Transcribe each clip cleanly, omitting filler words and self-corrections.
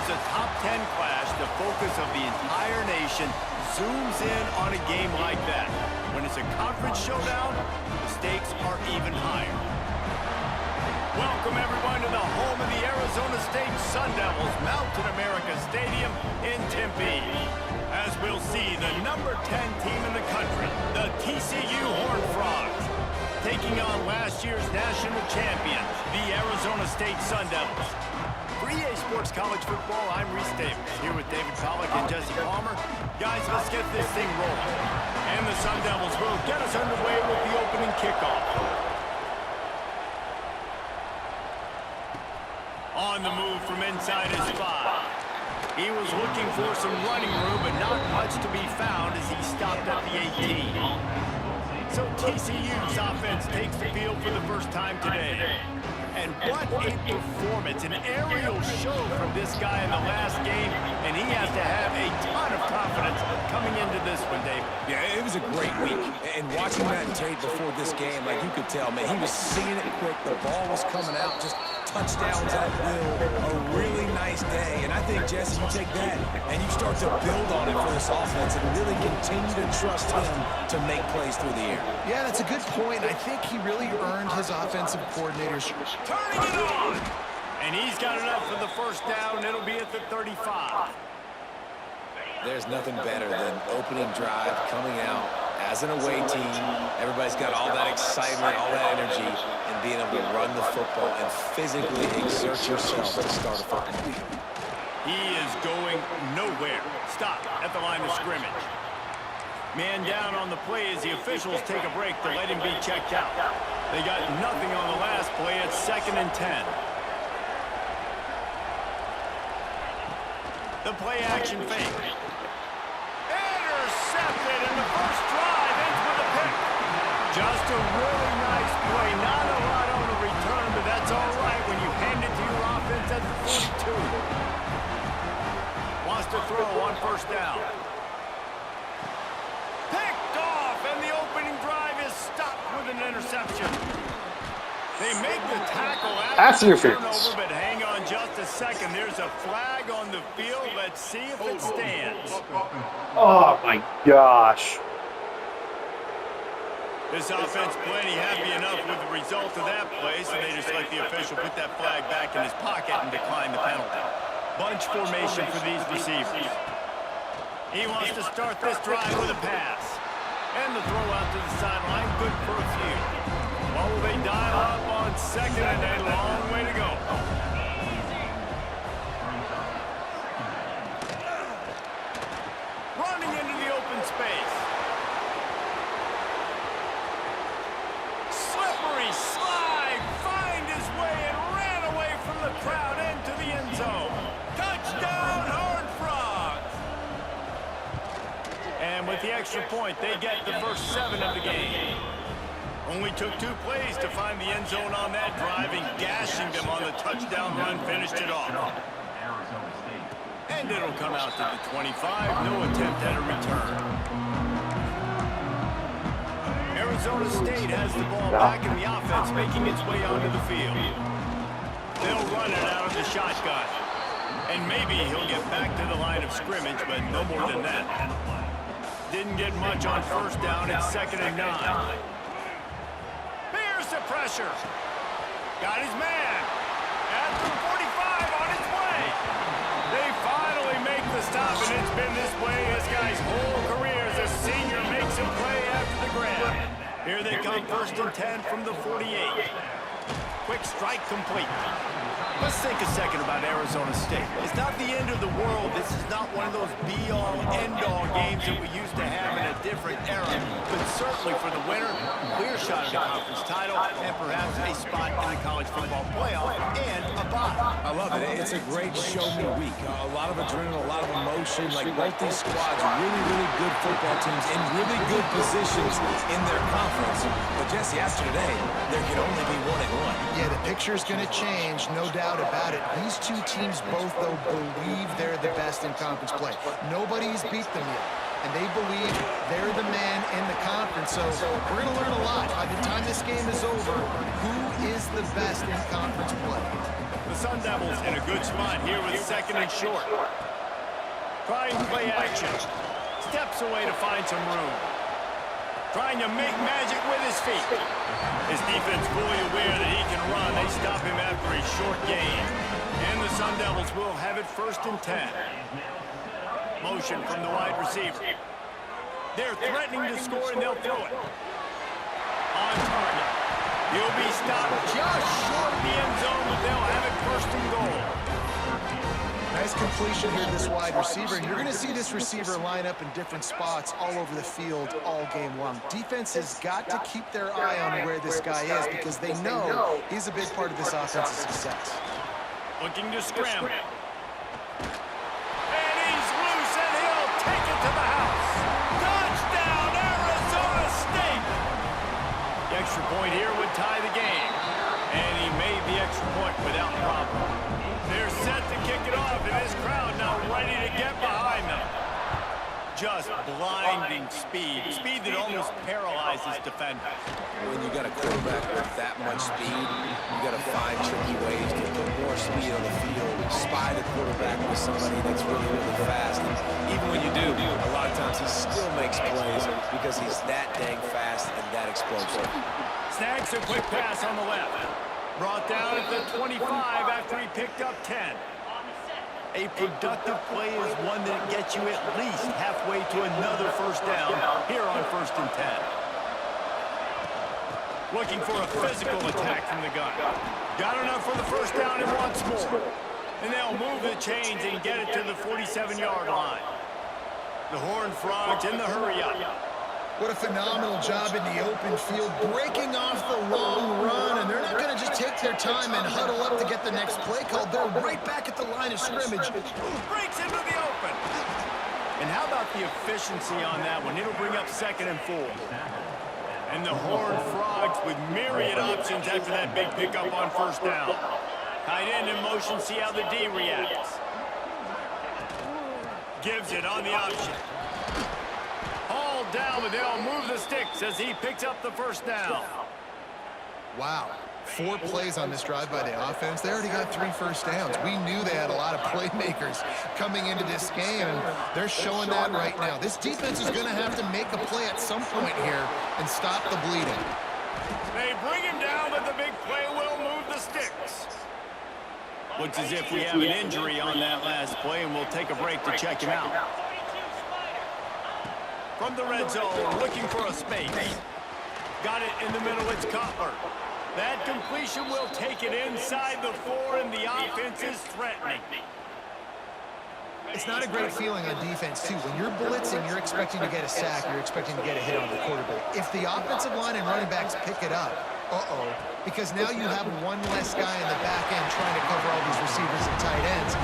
There's a top 10 clash. The focus of the entire nation zooms in on a game like that. When it's a conference showdown, the stakes are even higher. Welcome, everyone, to the home of the Arizona State Sun Devils, Mountain America Stadium in Tempe. As we'll see, the number 10 team in the country, the TCU Horned Frogs, taking on last year's national champions, the Arizona State Sun Devils. For EA Sports College Football, I'm Reese Davis, here with David Pollack and Jesse Palmer. Guys, let's get this thing rolling. And the Sun Devils will get us underway with the opening kickoff. On the move from inside his 5. He was looking for some running room, but not much to be found as he stopped at the 18. So TCU's offense takes the field for the first time today. And what a performance, an aerial show from this guy in the last game, and he has to have a ton of confidence coming into this one, Dave. Yeah, it was a great week. And watching that tape before this game, like you could tell, man, he was seeing it quick. The ball was coming out, just touchdowns at will. A really nice day. And I think, Jesse, you take that and you start to build on it for this offense and really continue to trust him to make plays through the air. Yeah, that's a good point. I think he really earned his offensive coordinator's. Turning it on! And he's got enough for the first down. It'll be at the 35. There's nothing better than opening drive, coming out as an away team. Everybody's got all that excitement, all that energy, and being able to run the football and physically exert yourself to start a football game. He is going nowhere. Stop at the line of scrimmage. Man down on the play as the officials take a break to let him be checked out. They got nothing on the last play. It's 2nd and 10. The play action fake. Intercepted, and the first drive ends with a pick. Just a really nice play. Not a lot on the return, but that's all right when you hand it to your offense at the 42. Wants to throw on first down. Picked off, and the opening drive is stopped with an interception. They make the tackle after the turnover, but hang on just a second. There's a flag on the field. Let's see if it stands. Oh, my gosh. This offense plenty happy enough with the result of that play, so they just let the official put that flag back in his pocket and decline the penalty. Bunch formation for these receivers. He wants to start this drive with a pass. And the throw out to the sideline, good for a few. What will they dial up on 2nd and a long way to go? Running into the open space. Slippery slide, find his way and ran away from the crowd into the end zone. Touchdown, Horned Frogs! And with the extra point, they get the first 7 of the game. Only took 2 plays to find the end zone on that drive, and gashing them on the touchdown run finished it off. And it'll come out to the 25. No attempt at a return. Arizona State has the ball back in the offense, making its way onto the field. They'll run it out of the shotgun. And maybe he'll get back to the line of scrimmage, but no more than that. Didn't get much on first down. It's 2nd and 9. Here's the pressure. Got his man. At the 45 on his way. They finally make the stop, and it's been this way his guy's whole career as a senior makes him play after the grab. Here they come, 1st and 10 from the 48. Quick strike complete. Let's think a second about Arizona State. It's not the end of the world. This is not one of those be-all, end-all games that we used to have in a different era. But certainly for the winner, clear shot at a conference title and perhaps a spot in the college football playoff and a bye. I love it. It's a great show-me week. A lot of adrenaline, a lot of emotion. Like both these squads, really, really good football teams in really good positions in their conference. But Jesse, after today, there can only be 1-1. Yeah, the picture's going to change, no doubt about it. These two teams both, though, believe they're the best in conference play. Nobody's beat them yet. and they believe they're the man in the conference. So we're going to learn a lot. By the time this game is over, who is the best in conference play? The Sun Devils in a good spot here with second and short. Trying play action. Steps away to find some room. Trying to make magic with his feet. His defense fully aware that he can run. They stop him after a short gain. And the Sun Devils will have it 1st and 10. Motion from the wide receiver. They're threatening to score, and they'll throw it. On target. He'll be stopped just short of the end zone, but they'll have it 1st and goal. Nice completion here, this wide receiver. And you're going to see this receiver line up in different spots all over the field all game long. Defense has got to keep their eye on where this guy is because they know he's a big part of this offensive success. Looking to scramble. And he's loose, and he'll take it to the house. Touchdown, Arizona State! The extra point here would tie the game. And he made the extra point without problem. They're set to kick it off, and this crowd now ready to get behind them. Just blinding speed. Speed that almost paralyzes defenders. When you got a quarterback with that much speed, you got to find tricky ways to put more speed on the field, spy the quarterback with somebody that's really, really fast. And even when you do, a lot of times he still makes plays because he's that dang fast and that explosive. Snags a quick pass on the left. Brought down at the 25 after he picked up 10. A productive play is one that gets you at least halfway to another 1st down here on 1st and 10. Looking for a physical attack from the gun. Got enough for the 1st down and wants more. And they'll move the chains and get it to the 47-yard line. The Horned Frogs in the hurry-up. What a phenomenal job in the open field, breaking off the long run, and they're not going to just take their time and huddle up to get the next play called. They're right back at the line of scrimmage. Breaks into the open. And how about the efficiency on that one? It'll bring up 2nd and 4. And the Horned Frogs with myriad options after that big pickup on 1st down. Tight end in motion, see how the D reacts. Gives it on the option. Hauled down, but they'll move the sticks as he picks up the 1st down. Wow. 4 plays on this drive by the offense. They already got 3 first downs. We knew they had a lot of playmakers coming into this game, and they're showing that right now. This defense is going to have to make a play at some point here and stop the bleeding. They bring him down, but the big play will move the sticks. Looks as if we have an injury on that last play, and we'll take a break to check him out. From the red zone, looking for a space. Got it in the middle, it's Cutler. That completion will take it inside the 4, and the offense is threatening. It's not a great feeling on defense, too. When you're blitzing, you're expecting to get a sack. You're expecting to get a hit on the quarterback. If the offensive line and running backs pick it up, because now you have one less guy in the back end trying to cover all these receivers and tight ends,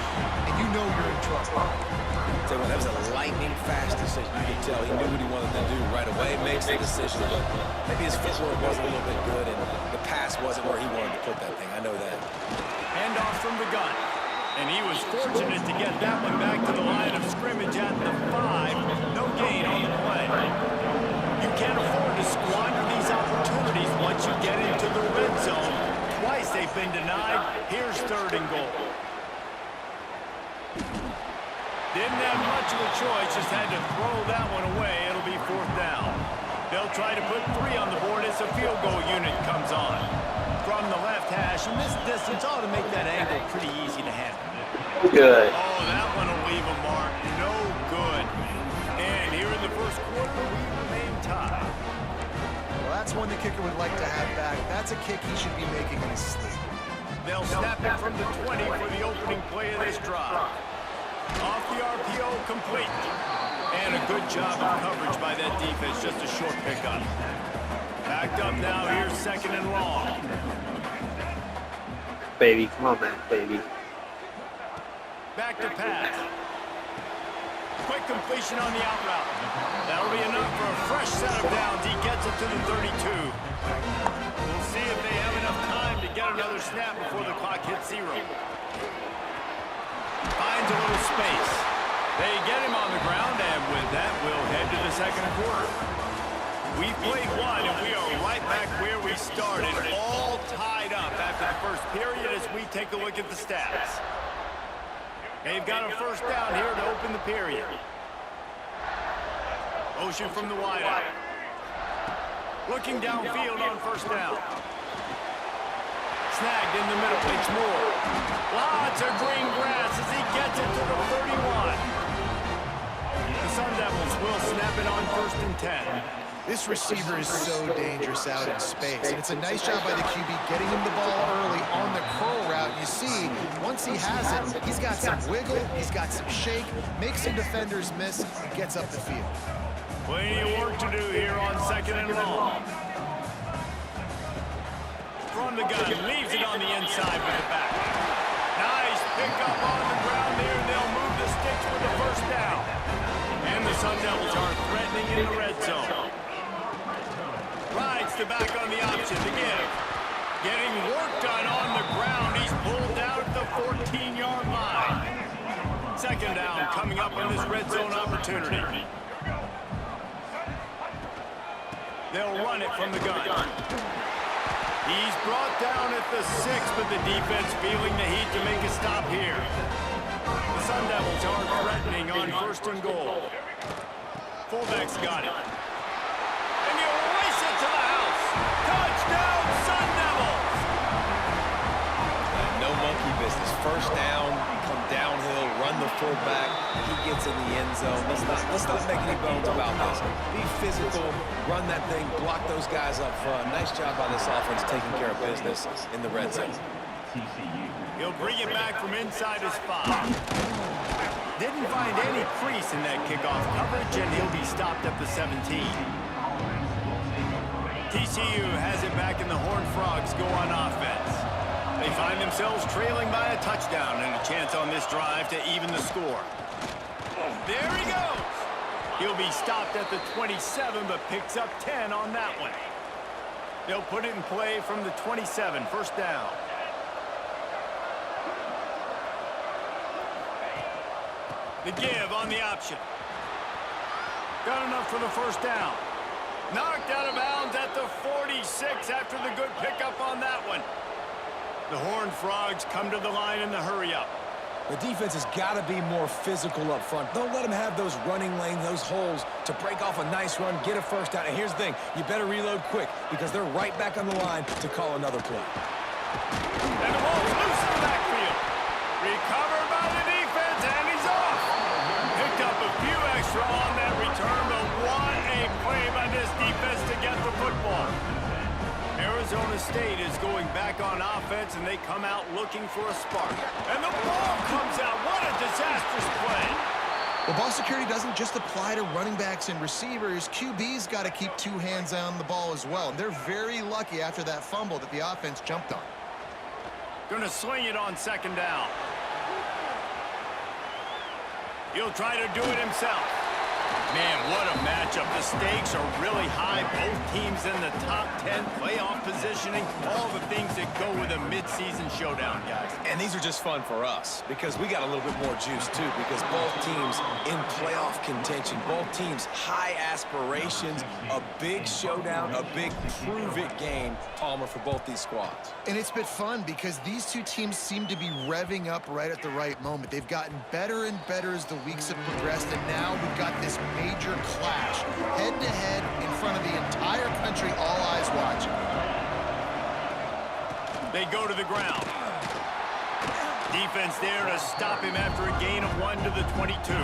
and you know you're in trouble. So that was a lightning fast decision. You could tell he knew what he wanted to do right away. Makes the decision, but maybe his footwork wasn't a little bit good, and the pass wasn't where he wanted to put that thing. I know that. Hand off from the gun. And he was fortunate to get that one back to the line of scrimmage at the 5. No gain on the play. You can't afford to squander these opportunities once you get into the red zone. Twice they've been denied. Here's 3rd and goal. Didn't have much of a choice, just had to throw that one away. It'll be 4th down. They'll try to put 3 on the board as the field goal unit comes on. From the left hash, and this distance ought to make that angle pretty easy to handle. Good. Oh, that one will leave a mark. No good. And here in the 1st quarter, we remain tied. Well, that's one the kicker would like to have back. That's a kick he should be making in his sleep. They'll snap it from the 20 for the opening play of this drive. Off the RPO, complete. And a good job of coverage by that defense, just a short pickup. Backed up now, here's 2nd and long. Baby, come on, man, baby. Back to pass. Quick completion on the out route. That'll be enough for a fresh set of downs. He gets it to the 32. We'll see if they have enough time to get another snap before the clock hits 0. Finds a little space. They get him on the ground, and with That will head to the second quarter. We've played one, and we are right back where we started, all tied up after the first period as we take a look at the stats. They've got a first down here to open the period. Motion from the wideout. Looking downfield on first down. Snagged in the middle. It's Moore. Lots of green grass as he gets it to the 31. The Sun Devils will snap it on 1st and 10. This receiver is so dangerous out in space, and it's a nice job by the QB getting him the ball early on the curl route. You see, once he has it, he's got some wiggle, he's got some shake, makes some defenders miss, and gets up the field. Plenty of work to do here on 2nd and long. From the gun, leaves it on the inside with the back. Nice pickup on the ground there, and they'll move the sticks with the first down. And the Sun Devils are threatening in the red zone. Rides the back on the option to give. Getting work done on the ground. He's pulled down at the 14-yard line. 2nd down coming up on this red zone opportunity. They'll run it from the gun. He's brought down at the 6, but the defense feeling the heat to make a stop here. The Sun Devils are threatening on 1st and goal. Fullback's got it. And he'll race it to the house. Touchdown, Sun Devils! No monkey business. First down, come downhill, run the fullback. He gets in the end zone. Let's not make any bones about this. Be physical, run that thing, block those guys up front. Nice job by this offense taking care of business in the red zone. He'll bring it back from inside his spot. Didn't find any crease in that kickoff coverage, and he'll be stopped at the 17. TCU has it back, and the Horned Frogs go on offense. They find themselves trailing by a touchdown and a chance on this drive to even the score. There he goes. He'll be stopped at the 27, but picks up 10 on that one. They'll put it in play from the 27, first down. The give on the option. Got enough for the first down. Knocked out of bounds at the 46 after the good pickup on that one. The Horned Frogs come to the line in the hurry-up. The defense has got to be more physical up front. Don't let them have those running lanes, those holes to break off a nice run, get a first down. And here's the thing, you better reload quick because they're right back on the line to call another play. And the ball's loose in the backfield. Recovered by the defense, and he's off. Picked up a few extra on that return, but what a play by this defense to get the football. Arizona State is going back on offense, and they come out looking for a spark. And the ball comes out. What a disastrous play. Well, ball security doesn't just apply to running backs and receivers. QB's got to keep 2 hands on the ball as well. And they're very lucky after that fumble that the offense jumped on. Going to swing it on 2nd down. He'll try to do it himself. Man, what a matchup. The stakes are really high. Both teams in the top 10, playoff positioning, all the things that go with a midseason showdown, guys. And these are just fun for us because we got a little bit more juice, too, because both teams in playoff contention, both teams high aspirations, a big showdown, a big prove-it game, Palmer, for both these squads. And it's been fun because these two teams seem to be revving up right at the right moment. They've gotten better and better as the weeks have progressed, and now we've got this major clash, head-to-head in front of the entire country, all eyes watching. They go to the ground. Defense there to stop him after a gain of 1 to the 22.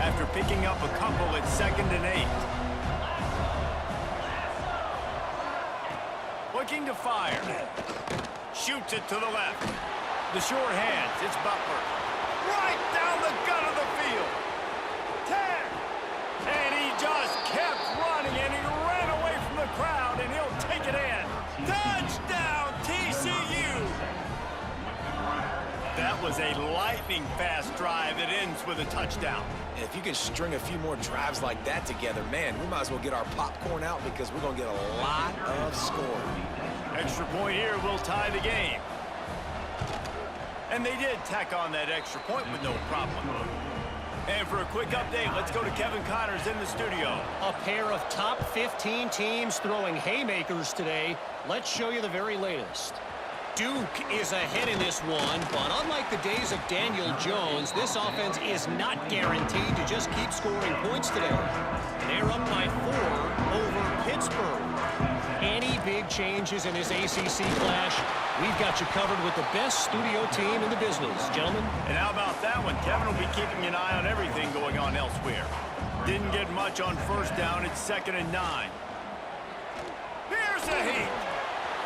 After picking up a couple at 2nd and 8. Looking to fire. Shoots it to the left. The short hands, it's Butler. Right down the gut of the field. 10. And he just kept running, and he ran away from the crowd, and he'll take it in. Touchdown, TCU! That was a lightning-fast drive that ends with a touchdown. And if you can string a few more drives like that together, man, we might as well get our popcorn out because we're going to get a lot of scoring. Extra point here will tie the game. And they did tack on that extra point with no problem. And for a quick update, let's go to Kevin Connors in the studio. A pair of top 15 teams throwing haymakers today. Let's show you the very latest. Duke is ahead in this one, but unlike the days of Daniel Jones, this offense is not guaranteed to just keep scoring points today. They're up by 4 over Pittsburgh. Any big changes in this ACC clash, we've got you covered with the best studio team in the business, gentlemen. And how about that one? Kevin will be keeping an eye on everything going on elsewhere. Didn't get much on first down. It's 2nd and 9. Here's the heat.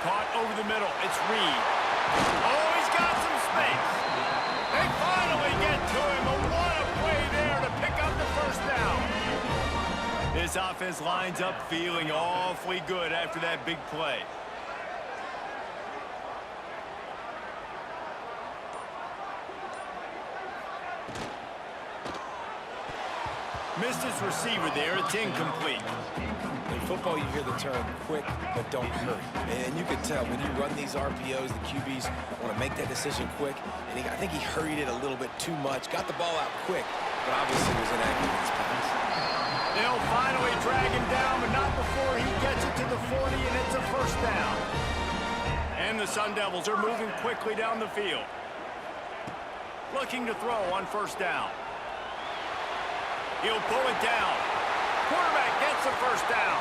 Caught over the middle. It's Reed. Oh, he's got some space. They finally get to him. A what a play there to pick up the first down. This offense lines up feeling awfully good after that big play. Missed his receiver there. It's incomplete. In football, you hear the term quick, but don't hurry. And you can tell when you run these RPOs, the QBs want to make that decision quick. And I think he hurried it a little bit too much. Got the ball out quick, but obviously was inaccurate in his pass. They'll finally drag him down, but not before he gets it to the 40, and it's a first down. And the Sun Devils are moving quickly down the field. Looking to throw on first down. He'll pull it down. Quarterback gets the first down.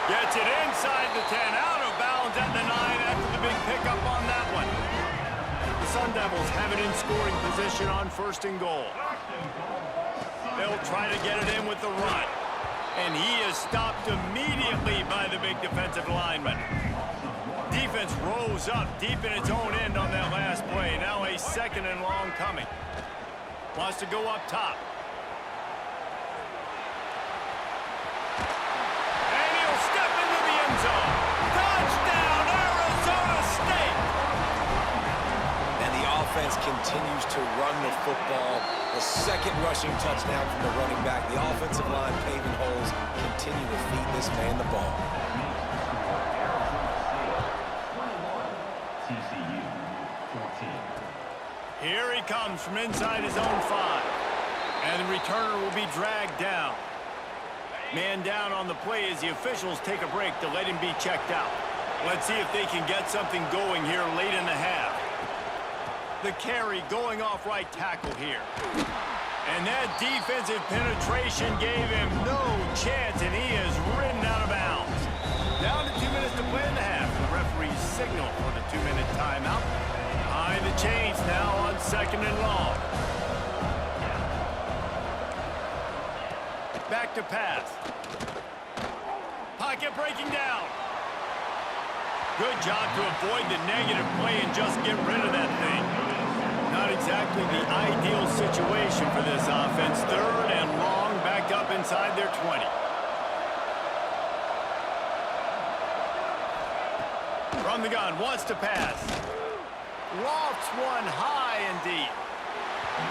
Gets it inside the 10, out of bounds at the 9 after the big pickup on that one. The Sun Devils have it in scoring position on 1st and goal. They'll try to get it in with the run. And he is stopped immediately by the big defensive lineman. Defense rose up deep in its own end on that last play. Now a 2nd and long coming. Wants to go up top. And he'll step into the end zone. Touchdown, Arizona State! And the offense continues to run the football. The 2nd rushing touchdown from the running back. The offensive line paving holes continue to feed this man the ball. Here he comes from inside his own 5. And the returner will be dragged down. Man down on the play as the officials take a break to let him be checked out. Let's see if they can get something going here late in the half. The carry going off right tackle here. And that defensive penetration gave him no chance, and he is ridden out of bounds. Down to 2 minutes to play in the half. The referee's signal for the 2-minute timeout. Behind the chains now on 2nd and long. Back to pass. Pocket breaking down. Good job to avoid the negative play and just get rid of that thing. Not exactly the ideal situation for this offense. 3rd and long, back up inside their 20. From the gun, wants to pass. Lofts one high and deep.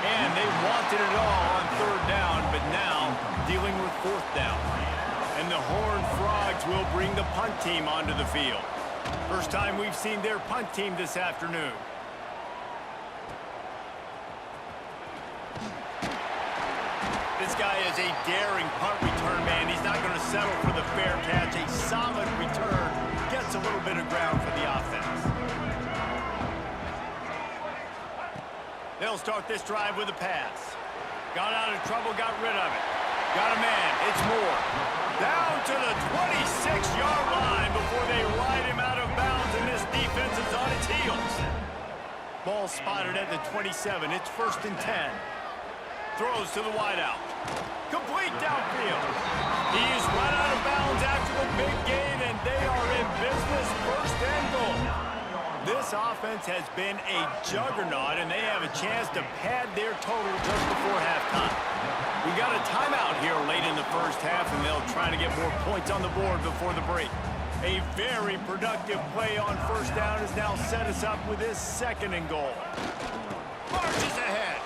And they wanted it all on 3rd down, but now dealing with 4th down. And the Horned Frogs will bring the punt team onto the field. First time we've seen their punt team this afternoon. This guy is a daring punt return man. He's not going to settle for the fair catch. A solid return gets a little bit of ground for the offense. They'll start this drive with a pass. Got out of trouble, got rid of it. Got a man, it's Moore. Down to the 26-yard line before they ride him out of bounds, and this defense is on its heels. Ball spotted at the 27. It's 1st and 10. Throws to the wideout. Complete downfield. He is run out of bounds after the big gain, and they are in business. 1st and goal. This offense has been a juggernaut, and they have a chance to pad their total just before halftime. We got a timeout here late in the first half, and they'll try to get more points on the board before the break. A very productive play on 1st down has now set us up with this 2nd and goal. Marches ahead.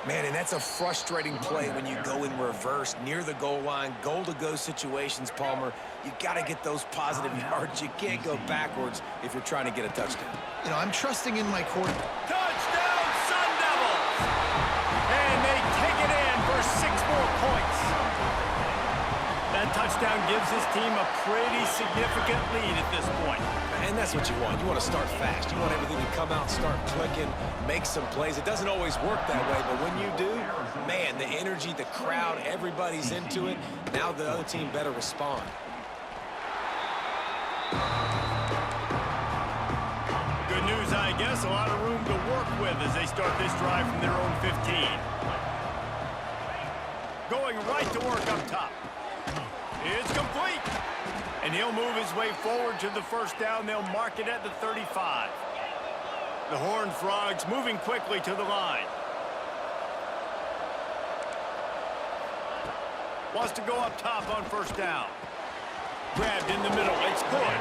Man, and that's a frustrating play when you go in reverse near the goal line, goal-to-go situations, Palmer. You got to get those positive yards. You can't go backwards if you're trying to get a touchdown. You know, I'm trusting in my quarterback. Touchdown, Sun Devils! And they take it in. first down gives his team a pretty significant lead at this point. And that's what you want. You want to start fast. You want everything to come out, start clicking, make some plays. It doesn't always work that way, but when you do, man, the energy, the crowd, everybody's into it. Now the other team better respond. Good news, I guess. A lot of room to work with as they start this drive from their own 15. Going right to work up top. It's complete. And he'll move his way forward to the first down. They'll mark it at the 35. The Horned Frogs moving quickly to the line. Wants to go up top on first down. Grabbed in the middle. It's good.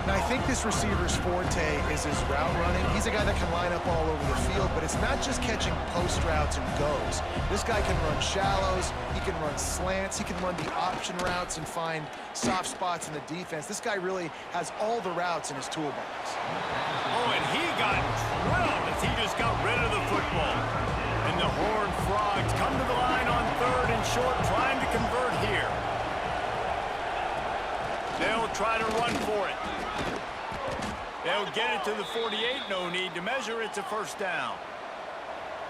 Now, I think this receiver's forte is his route running. He's a guy that can line up all over the field, but it's not just catching post routes and goes. This guy can run shallows, he can run slants, he can run the option routes and find soft spots in the defense. This guy really has all the routes in his toolbox. Oh, and he got drilled as he just got rid of the football. And the Horned Frogs come to the line on 3rd and short, trying to convert here. They'll try to run for it. They'll get it to the 48. No need to measure. It's a first down.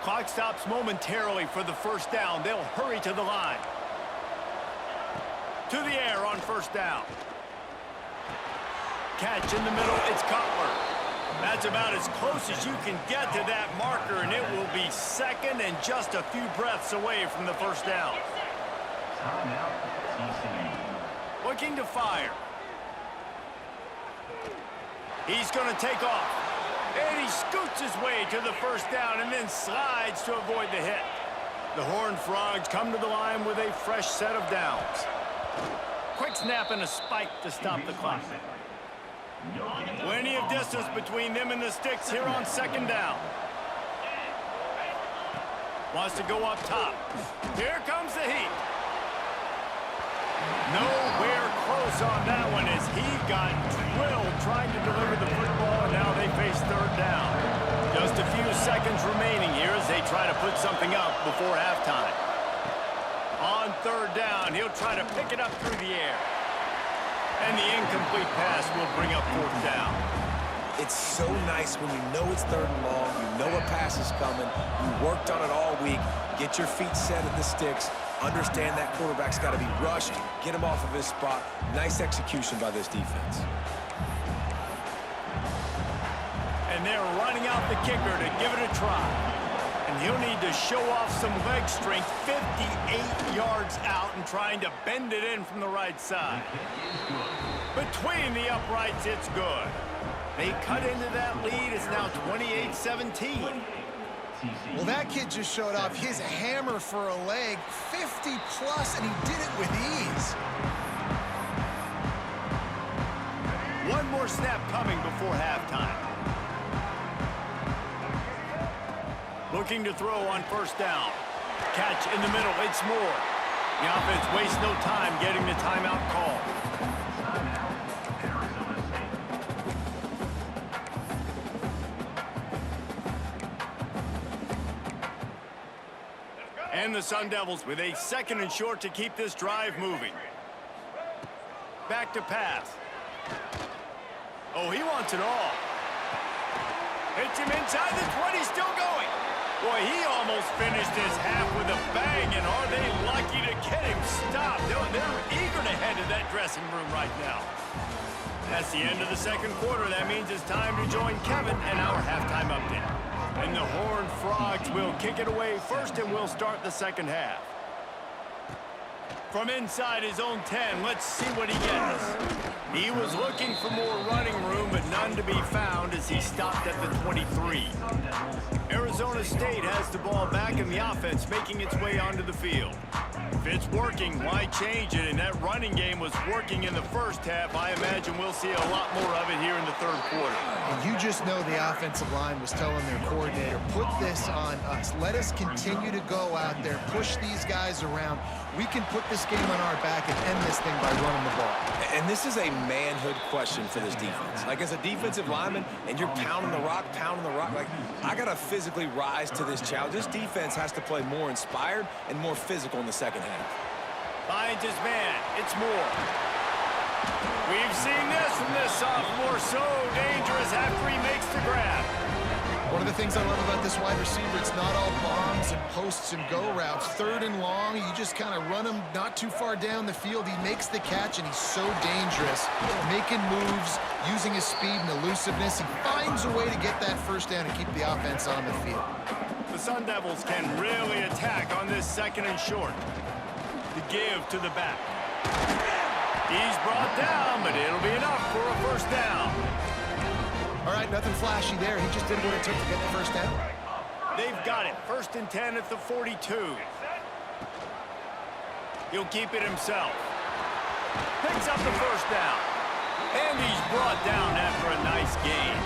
Clock stops momentarily for the first down. They'll hurry to the line. To the air on first down. Catch in the middle. It's Cutler. That's about as close as you can get to that marker, and it will be second and just a few breaths away from the first down. Looking to fire. He's going to take off. And he scoots his way to the first down and then slides to avoid the hit. The Horned Frogs come to the line with a fresh set of downs. Quick snap and a spike to stop the clock. Plenty of distance between them and the sticks here on second down. Wants to go up top. Here comes the heat. Nowhere close on that one as he got drilled trying to deliver the football, and now they face third down. Just a few seconds remaining here as they try to put something up before halftime. On third down, he'll try to pick it up through the air. And the incomplete pass will bring up fourth down. It's so nice when you know it's 3rd and long, you know a pass is coming, you worked on it all week, get your feet set at the sticks, understand that quarterback's got to be rushed, get him off of his spot. Nice execution by this defense. And they're running out the kicker to give it a try. And he'll need to show off some leg strength 58 yards out and trying to bend it in from the right side. Between the uprights, it's good. They cut into that lead. It's now 28-17. Well, that kid just showed off his hammer for a leg, 50-plus, and he did it with ease. One more snap coming before halftime. Looking to throw on first down. Catch in the middle. It's Moore. The offense wastes no time getting the timeout call. And the Sun Devils with a 2nd and short to keep this drive moving. Back to pass. Oh, he wants it all. Hits him inside the 20, still going. Boy, he almost finished his half with a bang, and are they lucky to get him stopped. They're eager to head to that dressing room right now. That's the end of the second quarter. That means it's time to join Kevin and our halftime update. And the Horned Frogs will kick it away first, and we'll start the second half. From inside his own 10, let's see what he gets. He was looking for more running room, but none to be found as he stopped at the 23. Arizona State has the ball back in the offense, making its way onto the field. If it's working, why change it? And that running game was working in the first half. I imagine we'll see a lot more of it here in the third quarter. And you just know the offensive line was telling their coordinator, put this on us. Let us continue to go out there, push these guys around. We can put this game on our back and end this thing by running the ball. And this is a manhood question for this defense. Like, as a defensive lineman, and you're pounding the rock, like, I got to physically rise to this challenge. This defense has to play more inspired and more physical in the second half. Finds his man. It's Moore. We've seen this from this sophomore. So dangerous after he makes the grab. One of the things I love about this wide receiver, it's not all bombs and posts and go routes. Third and long, you just kind of run him not too far down the field. He makes the catch, and he's so dangerous, making moves, using his speed and elusiveness. He finds a way to get that first down and keep the offense on the field. The Sun Devils can really attack on this second and short. The give to the back. He's brought down, but it'll be enough for a first down. All right, nothing flashy there. He just did what it took to get the first down. They've got it. 1st and 10 at the 42. He'll keep it himself. Picks up the first down. And he's brought down after a nice gain.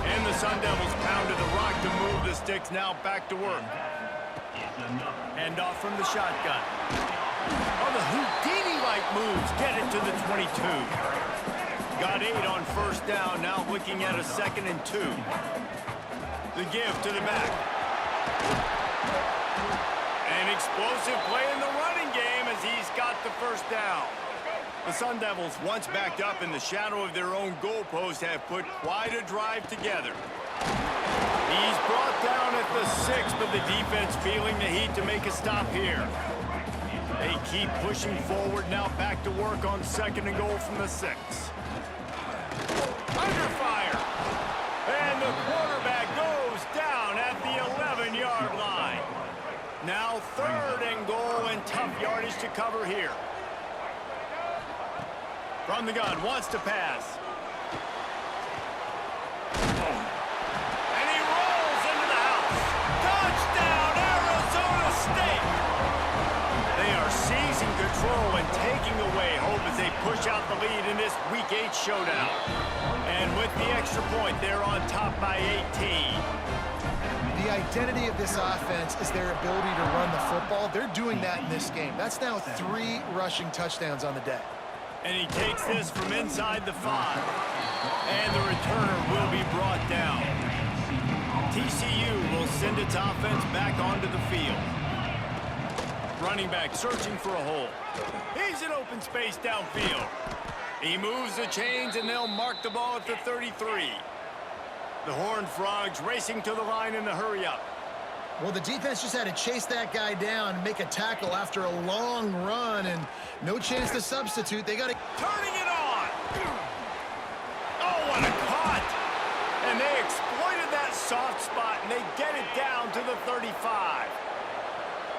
And the Sun Devils pounded the rock to move the sticks now back to work. Hand off from the shotgun. Oh, the Houdini-like moves get it to the 22. Got 8 on first down, now looking at a 2nd and 2. The give to the back. An explosive play in the running game as he's got the first down. The Sun Devils, once backed up in the shadow of their own goalpost, have put quite a drive together. He's brought down at the 6, but the defense feeling the heat to make a stop here. They keep pushing forward, now back to work on 2nd and goal from the 6. Under fire. And the quarterback goes down at the 11-yard line. Now 3rd and goal and tough yardage to cover here. From the gun, wants to pass. And he rolls into the house. Touchdown, Arizona State! They are seizing control and taking away hope as they push out the lead in this Week 8 showdown. And with the extra point, they're on top by 18. The identity of this offense is their ability to run the football. They're doing that in this game. That's now 3 rushing touchdowns on the day. And he takes this from inside the 5. And the returner will be brought down. TCU will send its offense back onto the field. Running back searching for a hole. He's in open space downfield. He moves the chains, and they'll mark the ball at the 33. The Horned Frogs racing to the line in the hurry-up. Well, the defense just had to chase that guy down and make a tackle after a long run, and no chance to substitute. They got to... Turning it on! Oh, what a cut! And they exploited that soft spot, and they get it down to the 35.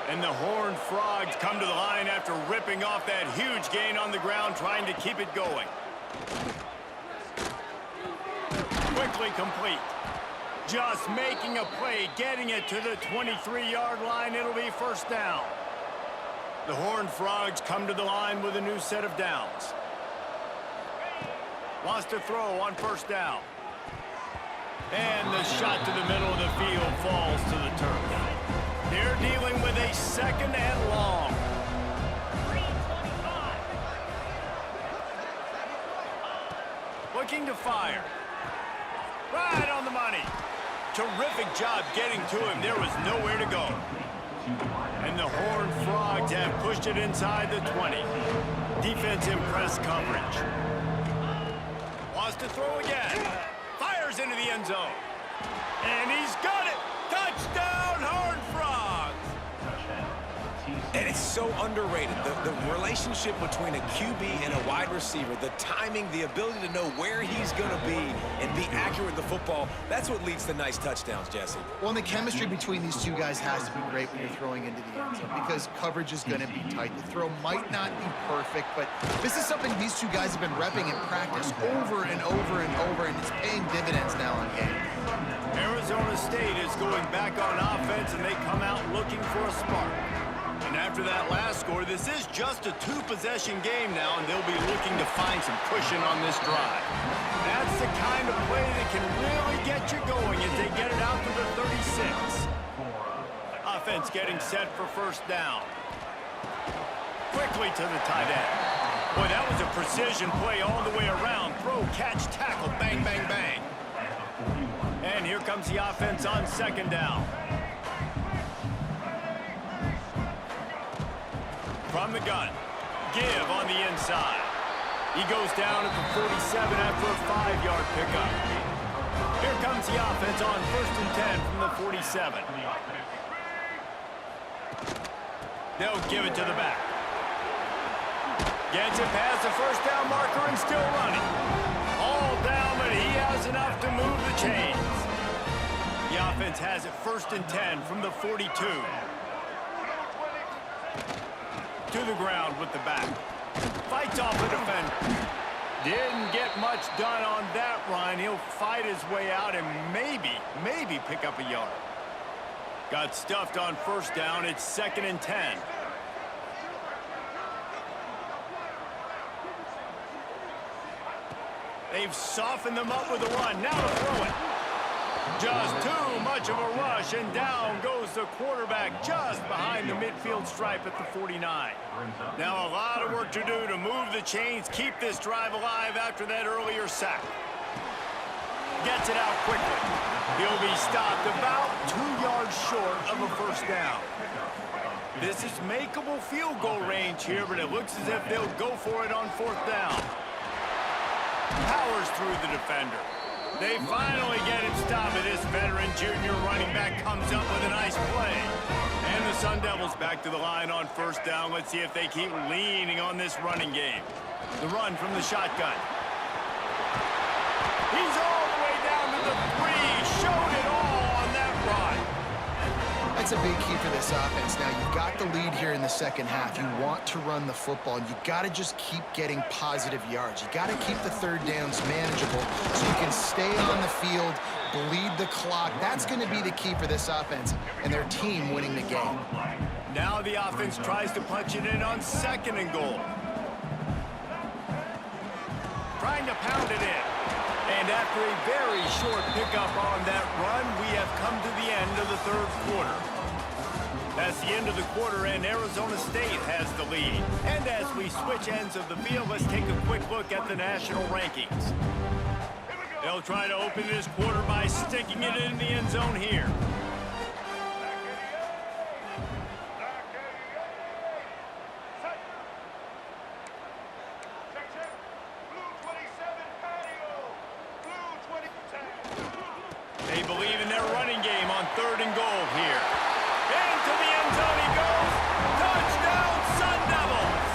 And the Horned Frogs come to the line after ripping off that huge gain on the ground, trying to keep it going. Quickly complete. Just making a play, getting it to the 23-yard line. It'll be first down. The Horned Frogs come to the line with a new set of downs. Wants to throw on first down. And the shot to the middle of the field falls to the turf. They're dealing with a 2nd and long. Looking to fire. Right on the money. Terrific job getting to him. There was nowhere to go. And the Horned Frogs have pushed it inside the 20. Defense in press coverage. Wants to throw again. Fires into the end zone. And he's got it. Touchdown, Horned Frogs. And it's so underrated. The relationship between a QB and a wide receiver, the timing, the ability to know where he's going to be and be accurate with the football, that's what leads to nice touchdowns, Jesse. Well, and the chemistry between these two guys has to be great when you're throwing into the end zone because coverage is going to be tight. The throw might not be perfect, but this is something these two guys have been repping in practice over and over and over, and it's paying dividends now on game. Arizona State is going back on offense, and they come out looking for a spark. And after that last score, this is just a 2-possession game now, and they'll be looking to find some cushion on this drive. That's the kind of play that can really get you going as they get it out to the 36. Offense getting set for first down. Quickly to the tight end. Boy, that was a precision play all the way around. Throw, catch, tackle, bang, bang, bang. And here comes the offense on 2nd down. From the gun. Give on the inside. He goes down at the 47 after a 5-yard pickup. Here comes the offense on 1st and 10 from the 47. They'll give it to the back. Gets it past the first down marker and still running. All down, but he has enough to move the chains. The offense has it 1st and 10 from the 42. To the ground with the back. Fights off the defender. Didn't get much done on that run. He'll fight his way out and maybe pick up a yard. Got stuffed on 1st down. It's 2nd and 10. They've softened them up with a run. Now to throw it. Just too much of a rush, and down goes the quarterback just behind the midfield stripe at the 49. Now a lot of work to do to move the chains, keep this drive alive after that earlier sack. Gets it out quickly. He'll be stopped about 2 yards short of a 1st down. This is makeable field goal range here, but it looks as if they'll go for it on 4th down. Powers through the defender. They finally get him stopped, and this veteran junior running back comes up with a nice play. And the Sun Devils back to the line on 1st down. Let's see if they keep leaning on this running game. The run from the shotgun. He's all the way down to the 3. Showed it all on that run. That's a big key for this offense. Now, you've got the lead here in the second half. You want to run the football, and you got to just keep getting positive yards. You got to keep the 3rd downs manageable so you can stay on the field, bleed the clock. That's going to be the key for this offense and their team winning the game. Now the offense tries to punch it in on 2nd and goal. Trying to pound it in. And after a very short pickup on that run, we have come to the end of the 3rd quarter. That's the end of the quarter, and Arizona State has the lead. And as we switch ends of the field, let's take a quick look at the national rankings. They'll try to open this quarter by sticking it in the end zone here. They believe in their running game on 3rd and goal here. Into the end zone he goes. Touchdown, Sun Devils!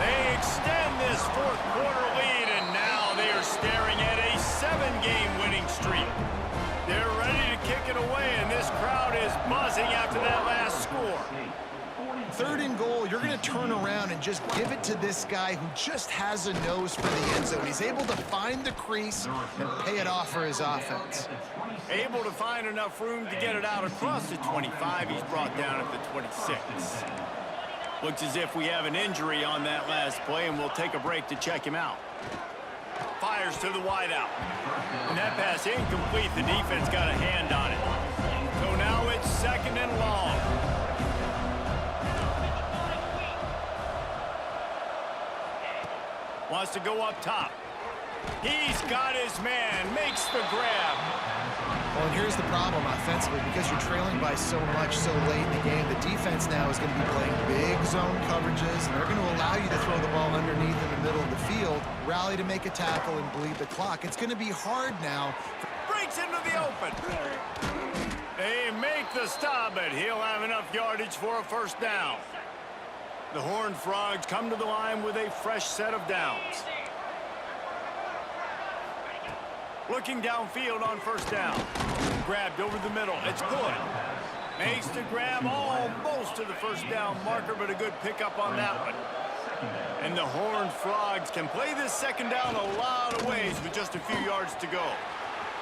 They extend this 4th quarter lead, and now they are staring at a 7-game winning streak. They're ready to kick it away, and this crowd is buzzing after that last score. 3rd and goal, you're going to turn around and just give it to this guy who just has a nose for the end zone. He's able to find the crease and pay it off for his offense. Able to find enough room to get it out across the 25. He's brought down at the 26. Looks as if we have an injury on that last play, and we'll take a break to check him out. Fires to the wideout. And that pass incomplete. The defense got a hand on it. So now it's 2nd and long. Wants to go up top. He's got his man. Makes the grab. Well, and here's the problem offensively. Because you're trailing by so much so late in the game, the defense now is going to be playing big zone coverages, and they're going to allow you to throw the ball underneath in the middle of the field, rally to make a tackle, and bleed the clock. It's going to be hard now. Breaks into the open. They make the stop, but he'll have enough yardage for a 1st down. The Horned Frogs come to the line with a fresh set of downs. Looking downfield on 1st down. Grabbed over the middle. It's good. Makes the grab almost to the 1st down marker, but a good pickup on that one. And the Horned Frogs can play this 2nd down a lot of ways with just a few yards to go.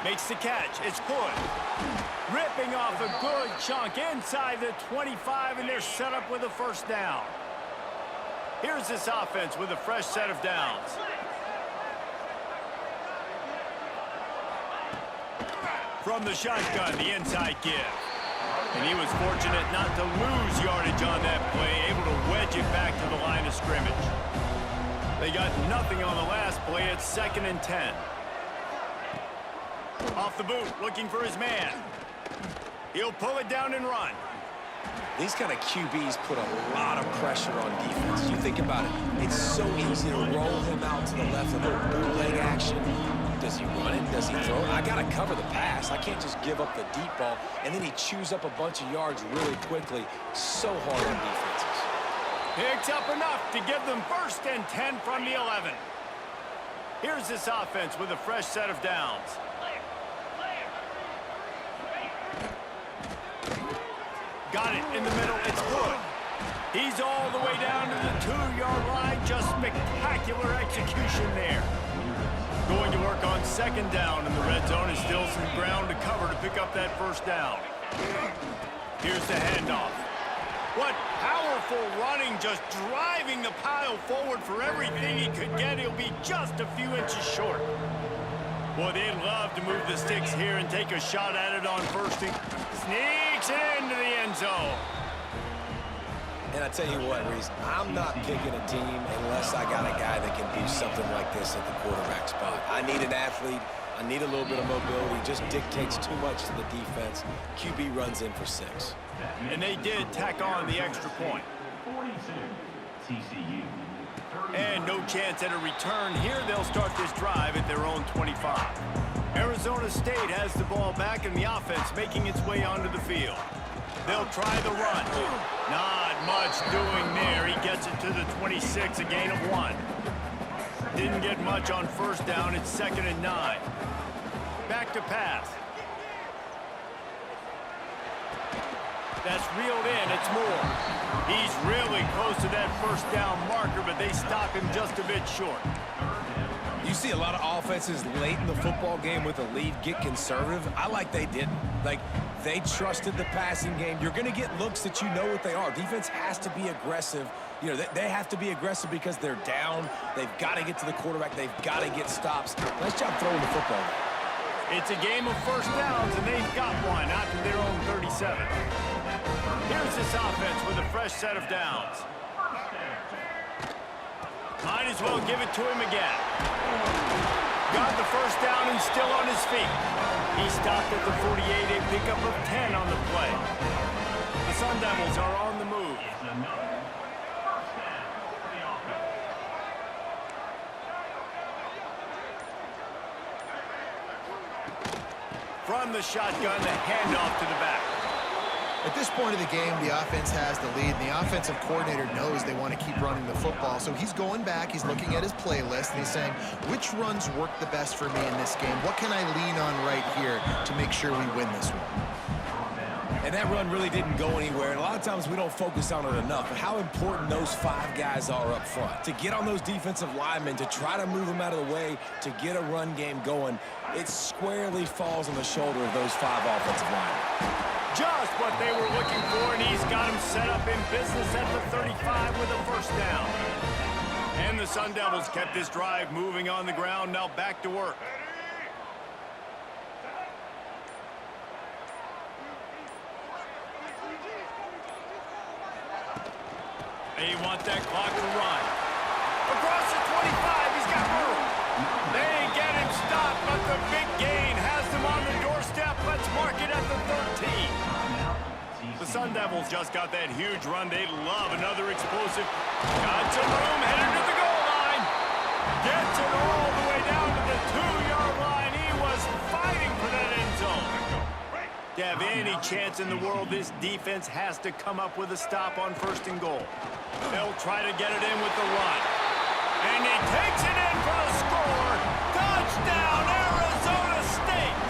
Makes the catch. It's good. Ripping off a good chunk inside the 25, and they're set up with a 1st down. Here's this offense with a fresh set of downs. From the shotgun, the inside give. And he was fortunate not to lose yardage on that play, able to wedge it back to the line of scrimmage. They got nothing on the last play. It's 2nd and 10. Off the boot, looking for his man. He'll pull it down and run. These kind of QBs put a lot of pressure on defense. You think about it, it's so easy to roll him out to the left of the bootleg action. Does he run it? Does he throw it? I got to cover the pass. I can't just give up the deep ball, and then he chews up a bunch of yards really quickly. So hard on defenses. Picks up enough to give them 1st and 10 from the 11. Here's this offense with a fresh set of downs. Got it in the middle. It's good. He's all the way down to the 2-yard line. Just spectacular execution there. Going to work on 2nd down in the red zone. Is still some ground to cover to pick up that 1st down. Here's the handoff. What powerful running, just driving the pile forward for everything he could get. He'll be just a few inches short. Boy, they'd love to move the sticks here and take a shot at it on 1st and sneaks it into the end zone. And I tell you what, Reese, I'm not picking a team unless I got a guy that can do something like this at the quarterback spot. I need an athlete. I need a little bit of mobility. Just dictates too much to the defense. QB runs in for 6. And they did tack on the extra point. 42, TCU. And no chance at a return here. They'll start this drive at their own 25. Arizona State has the ball back and the offense making its way onto the field. They'll try the run. Not much doing there. He gets it to the 26, a gain of 1. Didn't get much on 1st down. It's 2nd and 9. Back to pass. That's reeled in. It's Moore. He's really close to that 1st down marker, but they stop him just a bit short. You see a lot of offenses late in the football game with a lead get conservative. I like they didn't. Like, they trusted the passing game. You're going to get looks that you know what they are. Defense has to be aggressive. You know, they have to be aggressive because they're down. They've got to get to the quarterback. They've got to get stops. Nice job throwing the football. It's a game of 1st downs, and they've got one out to their own 37. Here's this offense with a fresh set of downs. Might as well give it to him again. Got the 1st down and still on his feet. He stopped at the 48, a pickup of 10 on the play. The Sun Devils are on the move. From the shotgun, the handoff to the back. At this point of the game, the offense has the lead, and the offensive coordinator knows they want to keep running the football. So he's going back, he's looking at his playlist, and he's saying, which runs work the best for me in this game? What can I lean on right here to make sure we win this one? And that run really didn't go anywhere. And a lot of times we don't focus on it enough. But how important those 5 guys are up front. To get on those defensive linemen, to try to move them out of the way, to get a run game going, it squarely falls on the shoulder of those 5 offensive linemen. Just what they were looking for, and he's got him set up in business at the 35 with a 1st down. And the Sun Devils kept this drive moving on the ground, now back to work. They want that clock to run. Across the 25, he's got room. They get him stopped, but the big gain has them on the doorstep. Let's mark it at the 13. The Sun Devils just got that huge run. They love another explosive. Got some room, headed to the goal line. Gets it all the way down to the 2-yard line. He was fighting for that end zone. To have any chance in the world, this defense has to come up with a stop on 1st and goal. They'll try to get it in with the run. And he takes it in for the score. Touchdown, Arizona State.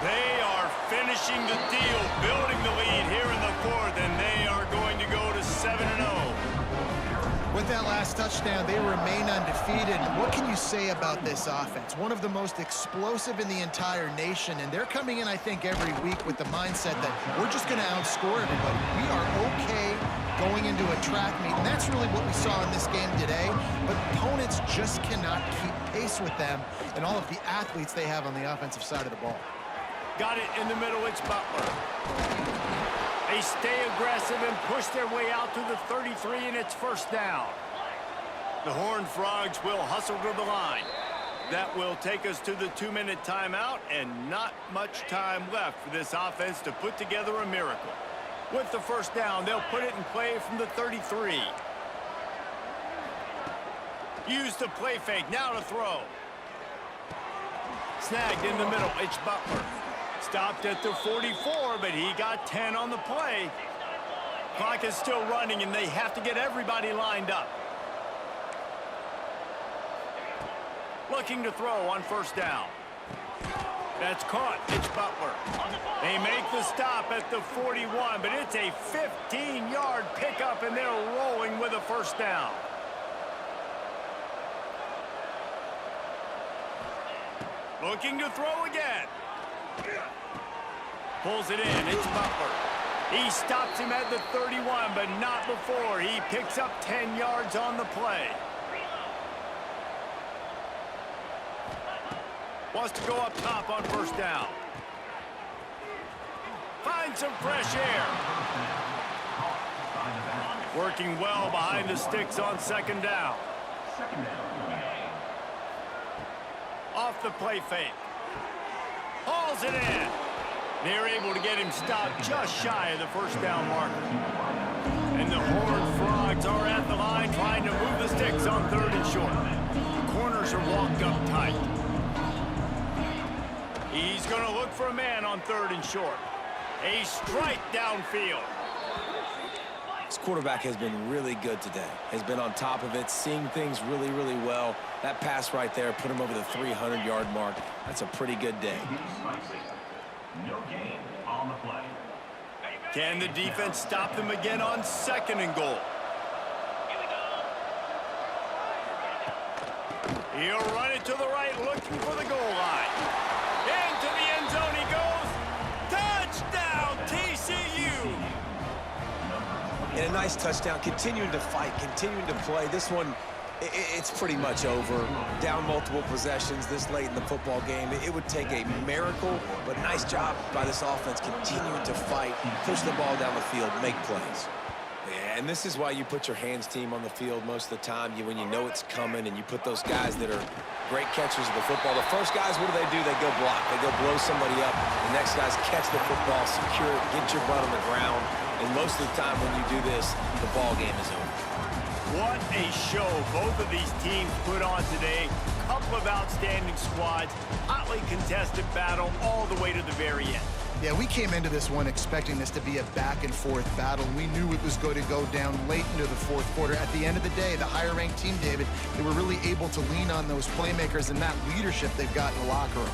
They are finishing the deal, building the lead here in the 4th, and they are going to go to 7-0. With that last touchdown, they remain undefeated. What can you say about this offense? One of the most explosive in the entire nation, and they're coming in, I think, every week with the mindset that we're just going to outscore everybody. We are okay going into a track meet, and that's really what we saw in this game today, but opponents just cannot keep pace with them and all of the athletes they have on the offensive side of the ball. Got it in the middle, it's Butler. They stay aggressive and push their way out to the 33, and it's 1st down. The Horned Frogs will hustle to the line. That will take us to the 2-minute timeout, and not much time left for this offense to put together a miracle. With the first down, they'll put it in play from the 33. Use the play fake, now to throw. Snagged in the middle, it's Butler. Stopped at the 44, but he got 10 on the play. Clock is still running, and they have to get everybody lined up. Looking to throw on first down. That's caught. It's Butler. They make the stop at the 41, but it's a 15-yard pickup, and they're rolling with a first down. Looking to throw again. Pulls it in. It's Butler. He stops him at the 31, but not before. He picks up 10 yards on the play. Wants to go up top on first down. Find some fresh air. Working well behind the sticks on second down. Off the play fake. Hauls it in. They're able to get him stopped just shy of the first down marker. And the Horned Frogs are at the line trying to move the sticks on third and short. The corners are walked up tight. He's going to look for a man on third and short. A strike downfield. This quarterback has been really good today. Has been on top of it, seeing things really, really well. That pass right there put him over the 300-yard mark. That's a pretty good day. No gain on the play. Can the defense stop them again on second and goal? He'll run it to the right, looking for the goal line. Into the end zone he goes. Touchdown, TCU! And a nice touchdown, continuing to fight, continuing to play. This one, it's pretty much over. Down multiple possessions this late in the football game. It would take a miracle, but nice job by this offense continuing to fight, push the ball down the field, make plays. Yeah, and this is why you put your hands team on the field most of the time, when you know it's coming, and you put those guys that are great catchers of the football. The first guys, what do? They go block. They go blow somebody up. The next guys catch the football, secure it, get your butt on the ground. And most of the time when you do this, the ball game is over. What a show both of these teams put on today. Couple of outstanding squads, hotly contested battle all the way to the very end. Yeah, we came into this one expecting this to be a back-and-forth battle. We knew it was going to go down late into the fourth quarter. At the end of the day, the higher-ranked team, David, they were really able to lean on those playmakers and that leadership they've got in the locker room.